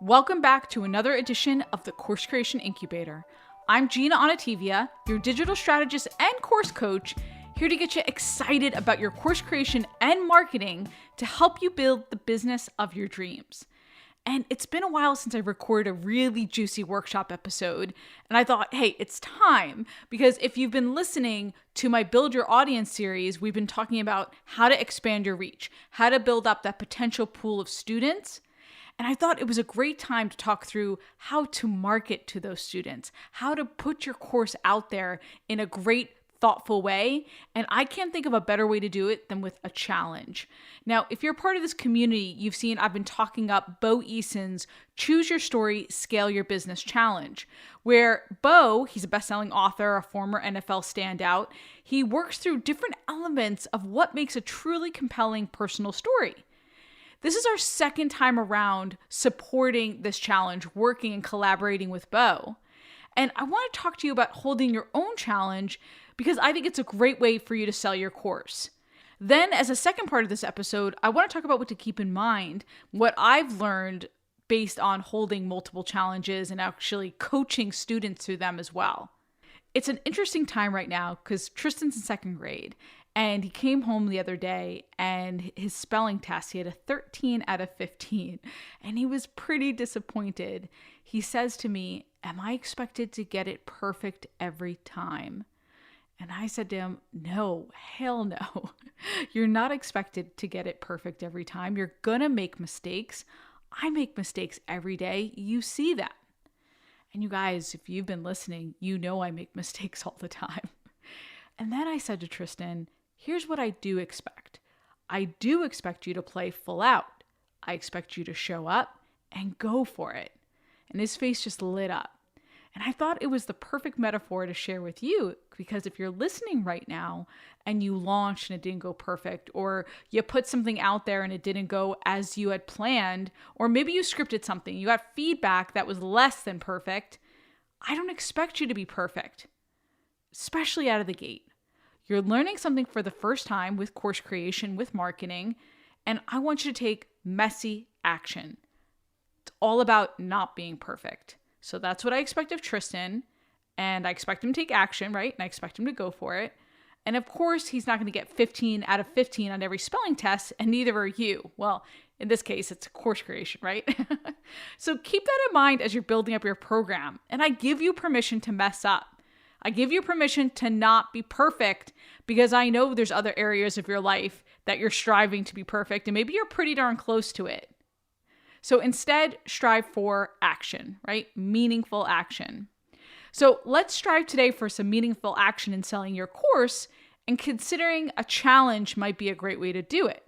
Welcome back to another edition of the Course Creation Incubator. I'm Gina Onativia, your digital strategist and course coach, here to get you excited about your course creation and marketing to help you build the business of your dreams. And it's been a while since I recorded a really juicy workshop episode, and I thought, hey, it's time, because if you've been listening to my Build Your Audience series, we've been talking about how to expand your reach, how to build up that potential pool of students. And I thought it was a great time to talk through how to market to those students, how to put your course out there in a great, thoughtful way. And I can't think of a better way to do it than with a challenge. Now, if you're part of this community, you've seen I've been talking up Bo Eason's Choose Your Story, Scale Your Business Challenge, where Bo, he's a best-selling author, a former NFL standout, he works through different elements of what makes a truly compelling personal story. This is our second time around supporting this challenge, working and collaborating with Bo. And I want to talk to you about holding your own challenge because I think it's a great way for you to sell your course. Then, as a second part of this episode, I want to talk about what to keep in mind, what I've learned based on holding multiple challenges and actually coaching students through them as well. It's an interesting time right now because Tristan's in second grade. And he came home the other day and his spelling test, he had a 13 out of 15 and he was pretty disappointed. He says to me, "Am I expected to get it perfect every time?" And I said to him, "No, hell no. You're not expected to get it perfect every time. You're gonna make mistakes. I make mistakes every day. You see that." And you guys, if you've been listening, you know I make mistakes all the time. And then I said to Tristan, here's what I do expect. I do expect you to play full out. I expect you to show up and go for it. And his face just lit up. And I thought it was the perfect metaphor to share with you, because if you're listening right now and you launched and it didn't go perfect, or you put something out there and it didn't go as you had planned, or maybe you scripted something, you got feedback that was less than perfect, I don't expect you to be perfect, especially out of the gate. You're learning something for the first time with course creation, with marketing, and I want you to take messy action. It's all about not being perfect. So that's what I expect of Tristan, and I expect him to take action, right? And I expect him to go for it. And of course, he's not going to get 15 out of 15 on every spelling test, and neither are you. Well, in this case, it's course creation, right? So keep that in mind as you're building up your program, and I give you permission to mess up. I give you permission to not be perfect because I know there's other areas of your life that you're striving to be perfect and maybe you're pretty darn close to it. So instead, strive for action, right? Meaningful action. So let's strive today for some meaningful action in selling your course, and considering a challenge might be a great way to do it.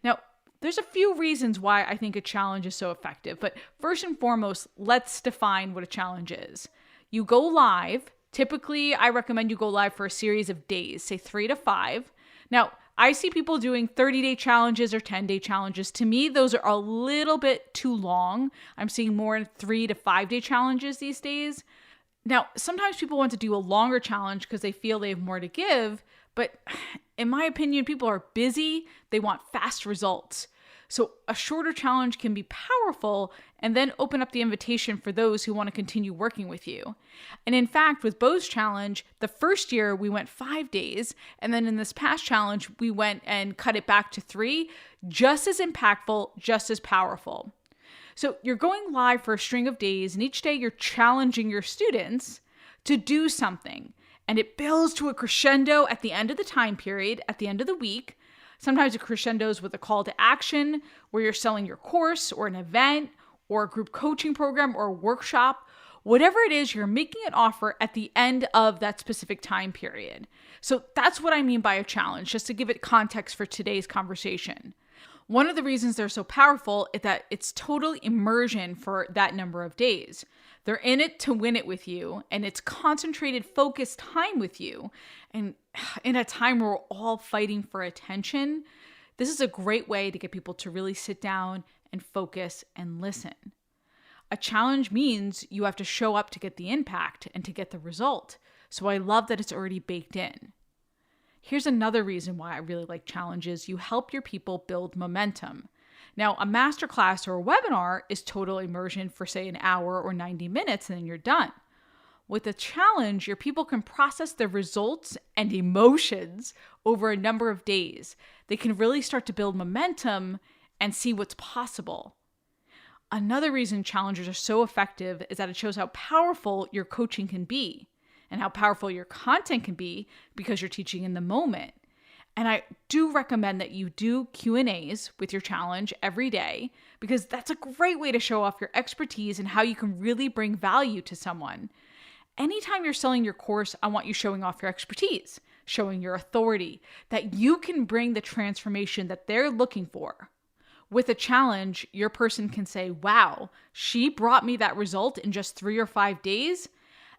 Now, there's a few reasons why I think a challenge is so effective, but first and foremost, let's define what a challenge is. You go live. Typically, I recommend you go live for a series of days, say 3 to 5. Now, I see people doing 30-day challenges or 10-day challenges. To me, those are a little bit too long. I'm seeing more 3 to 5-day challenges these days. Now, sometimes people want to do a longer challenge because they feel they have more to give, but in my opinion, people are busy. They want fast results. So a shorter challenge can be powerful and then open up the invitation for those who want to continue working with you. And in fact, with Bo's challenge, the first year we went 5 days. And then in this past challenge, we went and cut it back to 3, just as impactful, just as powerful. So you're going live for a string of days, and each day you're challenging your students to do something. And it builds to a crescendo at the end of the time period, at the end of the week. Sometimes it crescendos with a call to action where you're selling your course or an event or a group coaching program or a workshop. Whatever it is, you're making an offer at the end of that specific time period. So that's what I mean by a challenge, just to give it context for today's conversation. One of the reasons they're so powerful is that it's total immersion for that number of days. They're in it to win it with you, and it's concentrated, focused time with you. And in a time where we're all fighting for attention, this is a great way to get people to really sit down and focus and listen. A challenge means you have to show up to get the impact and to get the result. So I love that it's already baked in. Here's another reason why I really like challenges. You help your people build momentum. Now, a masterclass or a webinar is total immersion for, say, an hour or 90 minutes, and then you're done. With a challenge, your people can process their results and emotions over a number of days. They can really start to build momentum and see what's possible. Another reason challenges are so effective is that it shows how powerful your coaching can be and how powerful your content can be because you're teaching in the moment. And I do recommend that you do Q&As with your challenge every day because that's a great way to show off your expertise and how you can really bring value to someone. Anytime you're selling your course, I want you showing off your expertise, showing your authority, that you can bring the transformation that they're looking for. With a challenge, your person can say, wow, she brought me that result in just 3 or 5 days.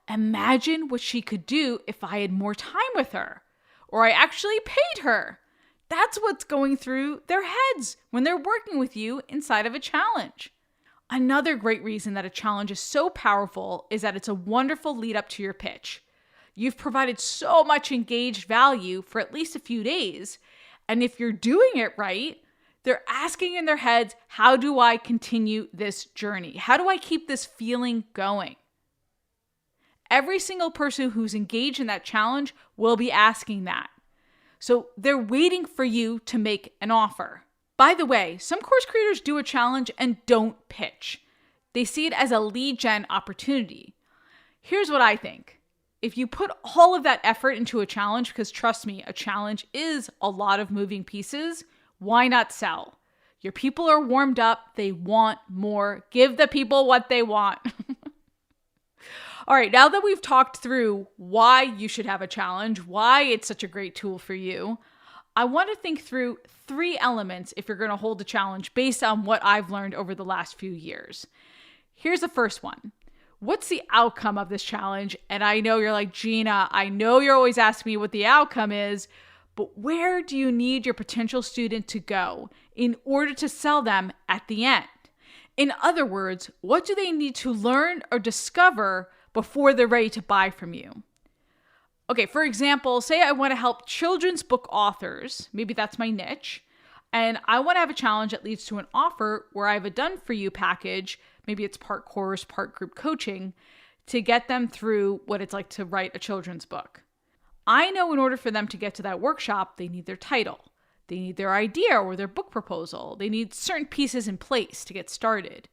Imagine what she could do if I had more time with her, or I actually paid her. That's what's going through their heads when they're working with you inside of a challenge. Another great reason that a challenge is so powerful is that it's a wonderful lead up to your pitch. You've provided so much engaged value for at least a few days. And if you're doing it right, they're asking in their heads, how do I continue this journey? How do I keep this feeling going? Every single person who's engaged in that challenge will be asking that. So they're waiting for you to make an offer. By the way, some course creators do a challenge and don't pitch. They see it as a lead gen opportunity. Here's what I think. If you put all of that effort into a challenge, because trust me, a challenge is a lot of moving pieces, why not sell? Your people are warmed up. They want more. Give the people what they want. All right, now that we've talked through why you should have a challenge, why it's such a great tool for you, I want to think through 3 elements if you're going to hold a challenge based on what I've learned over the last few years. Here's the first one. What's the outcome of this challenge? And I know you're like, Gina, I know you're always asking me what the outcome is, but where do you need your potential student to go in order to sell them at the end? In other words, what do they need to learn or discover before they're ready to buy from you? Okay, for example, say I want to help children's book authors. Maybe that's my niche. And I want to have a challenge that leads to an offer where I have a done-for-you package. Maybe it's part course, part group coaching to get them through what it's like to write a children's book. I know in order for them to get to that workshop, they need their title. They need their idea or their book proposal. They need certain pieces in place to get started.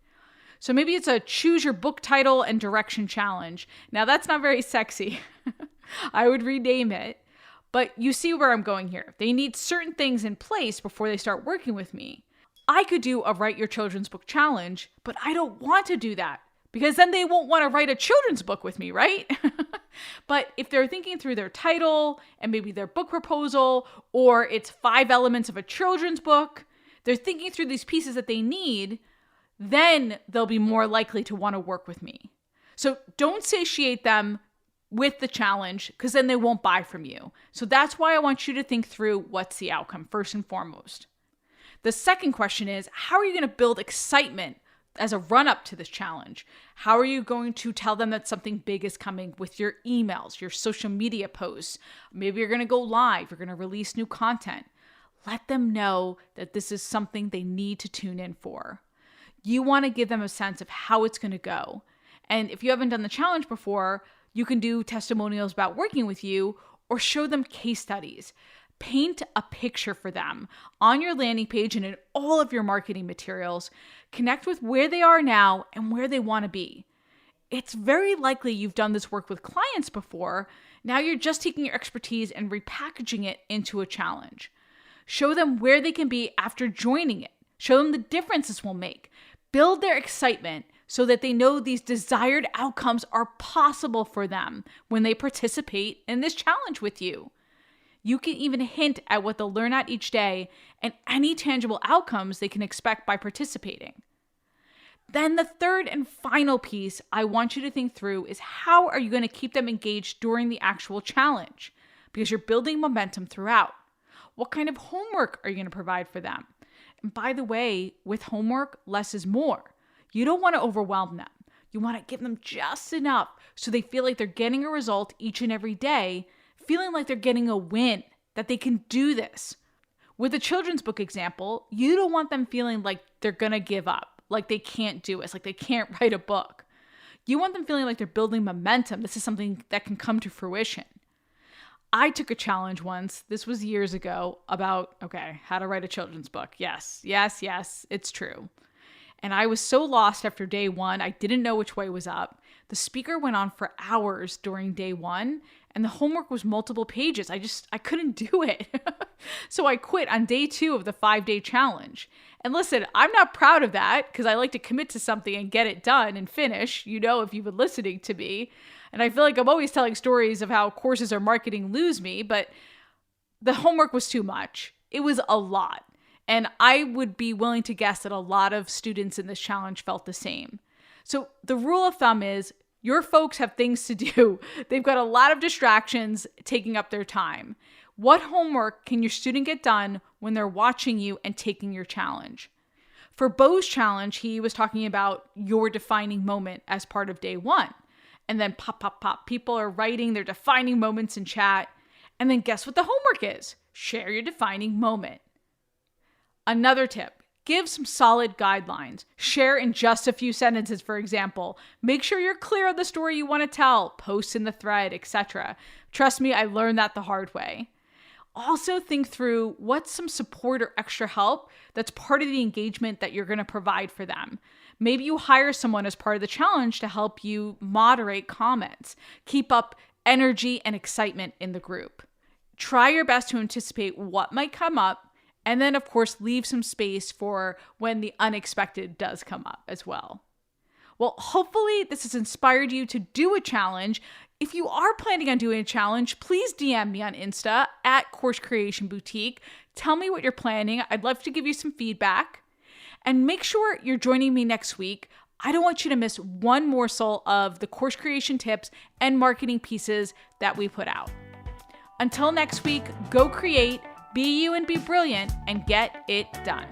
So maybe it's a choose your book title and direction challenge. Now that's not very sexy. I would rename it, but you see where I'm going here. They need certain things in place before they start working with me. I could do a write your children's book challenge, but I don't want to do that because then they won't want to write a children's book with me, right? But if they're thinking through their title and maybe their book proposal, or it's 5 elements of a children's book, they're thinking through these pieces that they need, then they'll be more likely to want to work with me. So don't satiate them with the challenge because then they won't buy from you. So that's why I want you to think through what's the outcome first and foremost. The second question is, how are you going to build excitement as a run-up to this challenge? How are you going to tell them that something big is coming with your emails, your social media posts? Maybe you're going to go live, you're going to release new content. Let them know that this is something they need to tune in for. You want to give them a sense of how it's going to go. And if you haven't done the challenge before, you can do testimonials about working with you or show them case studies. Paint a picture for them on your landing page and in all of your marketing materials. Connect with where they are now and where they want to be. It's very likely you've done this work with clients before. Now you're just taking your expertise and repackaging it into a challenge. Show them where they can be after joining it. Show them the difference this will make. Build their excitement so that they know these desired outcomes are possible for them when they participate in this challenge with you. You can even hint at what they'll learn at each day and any tangible outcomes they can expect by participating. Then the third and final piece I want you to think through is how are you going to keep them engaged during the actual challenge? Because you're building momentum throughout. What kind of homework are you going to provide for them? And by the way, with homework, less is more. You don't want to overwhelm them. You want to give them just enough so they feel like they're getting a result each and every day, feeling like they're getting a win, that they can do this. With the children's book example, you don't want them feeling like they're going to give up, like they can't do it, like they can't write a book. You want them feeling like they're building momentum. This is something that can come to fruition. I took a challenge once, this was years ago, about, how to write a children's book. Yes, it's true. And I was so lost after day one, I didn't know which way was up. The speaker went on for hours during day one, and the homework was multiple pages. I couldn't do it. So I quit on day 2 of the 5-day challenge. And listen, I'm not proud of that because I like to commit to something and get it done and finish, if you've been listening to me. And I feel like I'm always telling stories of how courses or marketing lose me, but the homework was too much. It was a lot. And I would be willing to guess that a lot of students in this challenge felt the same. So the rule of thumb is your folks have things to do. They've got a lot of distractions taking up their time. What homework can your student get done when they're watching you and taking your challenge? For Bo's challenge, he was talking about your defining moment as part of day 1. And then pop. People are writing their defining moments in chat. And then guess what the homework is? Share your defining moment. Another tip, give some solid guidelines. Share in just a few sentences, for example. Make sure you're clear on the story you want to tell. Post in the thread, etc. Trust me, I learned that the hard way. Also think through what's some support or extra help that's part of the engagement that you're going to provide for them. Maybe you hire someone as part of the challenge to help you moderate comments, keep up energy and excitement in the group. Try your best to anticipate what might come up, and then, of course, leave some space for when the unexpected does come up as well. Well, hopefully this has inspired you to do a challenge. If you are planning on doing a challenge, please DM me on Insta at Course Creation Boutique. Tell me what you're planning. I'd love to give you some feedback. And make sure you're joining me next week. I don't want you to miss one morsel of the course creation tips and marketing pieces that we put out. Until next week, go create, be you and be brilliant, and get it done.